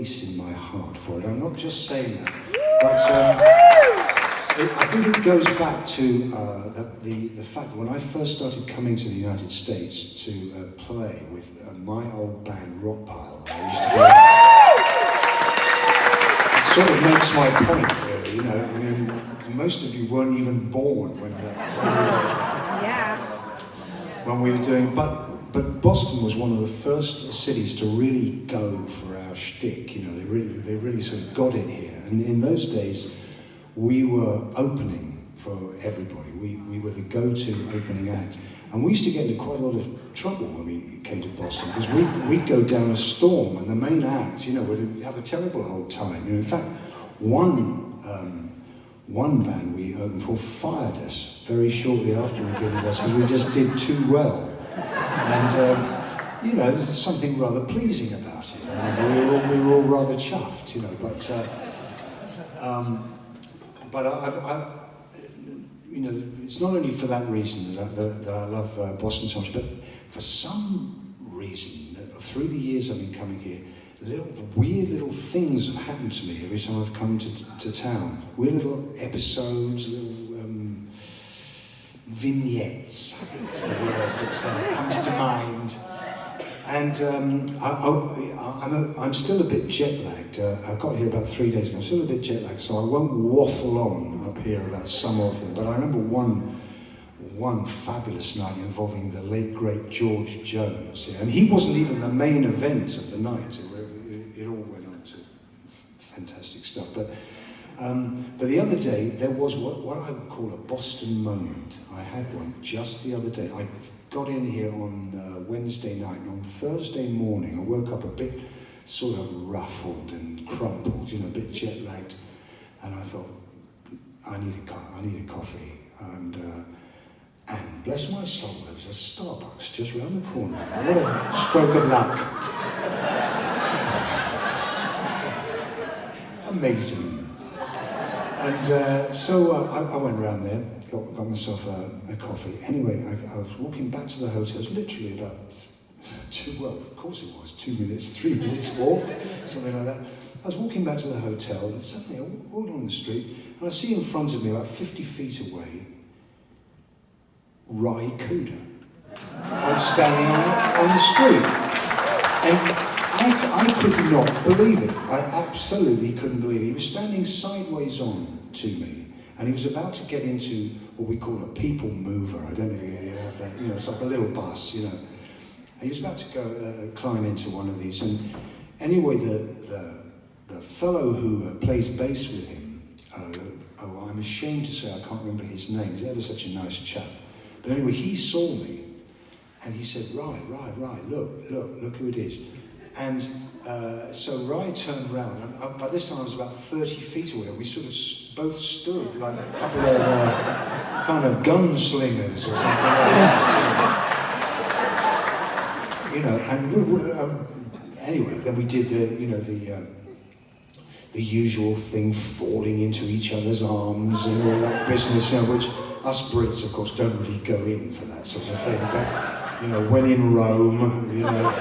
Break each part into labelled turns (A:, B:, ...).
A: in my heart for it. I'm not just saying that, but I think it goes back to the fact that when I first started coming to the United States to play with my old band Rockpile, I used to go, it sort of makes my point, really. You know, I mean, most of you weren't even born when we were doing, but Boston was one of the first cities to really go for our shtick. You know, they really sort of got it here. And in those days, we were opening for everybody. We were the go-to opening act. And we used to get into quite a lot of trouble when we came to Boston, because we'd go down a storm and the main act, you know, would have a terrible old time. You know, in fact, one band we opened for fired us very shortly after we did us because we just did too well. And, you know, there's something rather pleasing about it. I mean, we were all rather chuffed, you know, but you know, it's not only for that reason that I love Boston so much, but for some reason, through the years I've been coming here, weird little things have happened to me every time I've come to town. Weird little episodes, little vignettes, I think is the word that comes to mind. And I'm still a bit jet lagged. I got here about 3 days ago. I'm still a bit jet lagged, so I won't waffle on up here about some of them. But I remember one fabulous night involving the late great George Jones, yeah? And he wasn't even the main event of the night. It all went on to fantastic stuff. But the other day, there was what I would call a Boston moment. I had one just the other day. I got in here on Wednesday night, and on Thursday morning, I woke up a bit sort of ruffled and crumpled, you know, a bit jet lagged, and I thought, I need a coffee. And bless my soul, there was a Starbucks just round the corner. What a stroke of luck. Amazing. And so I went round there, got myself a coffee. Anyway, I was walking back to the hotel. It was literally about 2 minutes, 3 minutes walk, something like that. I was walking back to the hotel, and suddenly I walked along the street, and I see in front of me, about 50 feet away, Ry Cooder. I was standing on the street. And I could not believe it. I absolutely couldn't believe it. He was standing sideways on to me, and he was about to get into what we call a people mover. I don't know if you have that. You know, it's like a little bus, you know. And he was about to go climb into one of these. And anyway, the fellow who plays bass with him, I'm ashamed to say I can't remember his name. He's ever such a nice chap. But anyway, he saw me, and he said, Ry, look who it is. And so Ry turned around, and by this time I was about 30 feet away. We sort of both stood like a couple of kind of gunslingers or something like that. You know, and anyway, then we did the usual thing, falling into each other's arms and all that business, you know, which us Brits, of course, don't really go in for that sort of thing. But, you know, when in Rome, you know.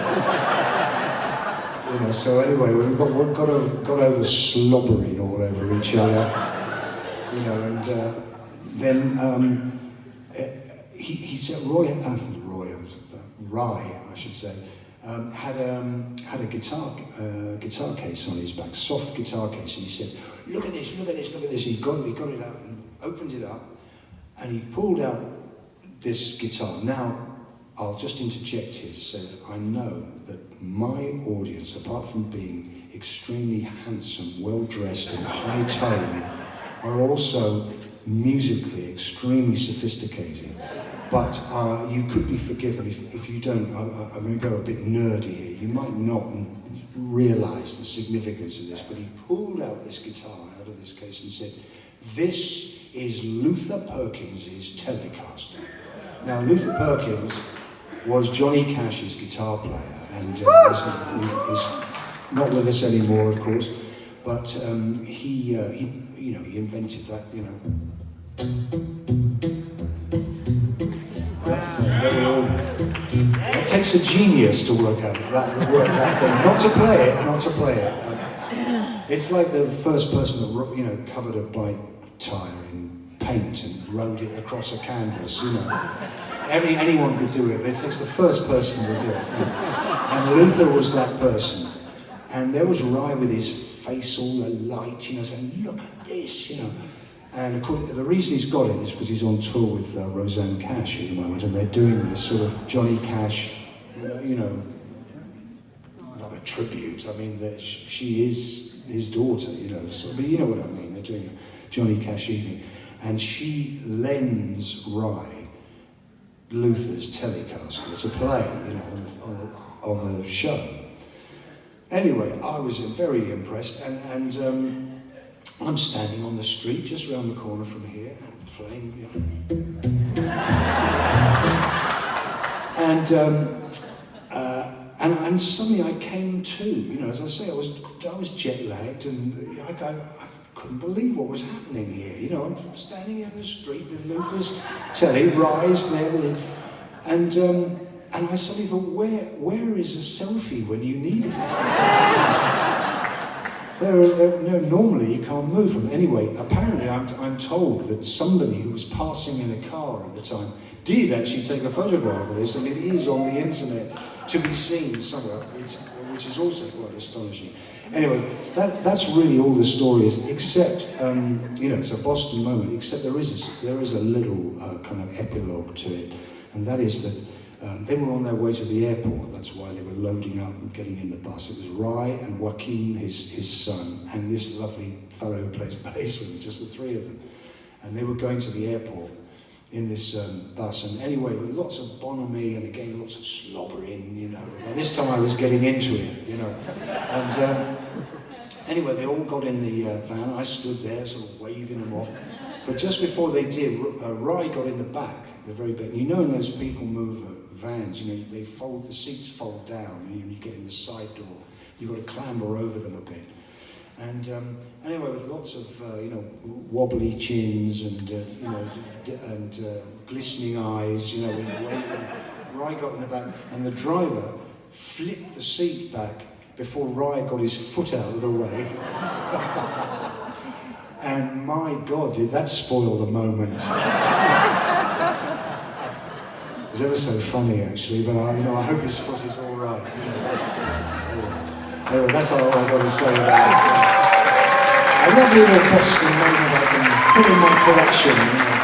A: You know, so anyway, we got over slobbering all over each other, you know, and then he said, Ry, I should say, had a guitar case on his back, soft guitar case, and he said, look at this. He got it out and opened it up, and he pulled out this guitar. Now, I'll just interject here to say that I know that my audience, apart from being extremely handsome, well-dressed and high-tone, are also musically extremely sophisticated. But you could be forgiven if you don't. I'm going to go a bit nerdy here. You might not realise the significance of this, but he pulled out this guitar out of this case and said, this is Luther Perkins's Telecaster. Now, Luther Perkins was Johnny Cash's guitar player, and he's not with us anymore, of course. But he invented that, you know. It takes a genius to work out that thing. Not to play it. It's like the first person that, you know, covered a bike tire in paint and rode it across a canvas, you know. Anyone could do it, but it takes the first person to do it. And Luther was that person. And there was Ry with his face all alight, you know, saying, look at this, you know. And the reason he's got it is because he's on tour with Rosanne Cash at the moment, and they're doing this sort of Johnny Cash, you know, not a tribute. I mean, that she is his daughter, you know. So, but you know what I mean. They're doing a Johnny Cash evening, and she lends Ry Luther's Telecaster to play, you know, on the show. Anyway, I was very impressed, and I'm standing on the street just around the corner from here and playing, you know. And suddenly I came to, you know, as I say, I was jet lagged, and I couldn't believe what was happening here. You know, I'm standing in the street with Luther's telly, Rise there, and I suddenly thought, where is a selfie when you need it? No, normally you can't move them. Anyway, apparently I'm told that somebody who was passing in a car at the time did actually take a photograph of this, and it is on the internet to be seen somewhere, which is also quite astonishing. Anyway, that's really all the story is, except, you know, it's a Boston moment, except there is a little kind of epilogue to it, and that is that they were on their way to the airport. That's why they were loading up and getting in the bus. It was Ry and Joaquin, his son, and this lovely fellow who plays bass with him, just the three of them. And they were going to the airport in this bus, and anyway, with lots of bonhomie and again lots of slobbering, you know. And this time I was getting into it, you know. And anyway, they all got in the van. I stood there, sort of waving them off. But just before they did, Ry got in the back, the very back. You know, when those people move vans, you know, the seats fold down, and you get in the side door. You've got to clamber over them a bit. And anyway, with lots of you know, wobbly chins and you know, and glistening eyes, you know, when Ry got in the back, and the driver flipped the seat back before Ry got his foot out of the way. And my God, did that spoil the moment? It was ever so funny, actually, but you know, I hope his foot is all right. Anyway, that's all I've got to say about it. I love the little Boston moment I can put in my collection. You know.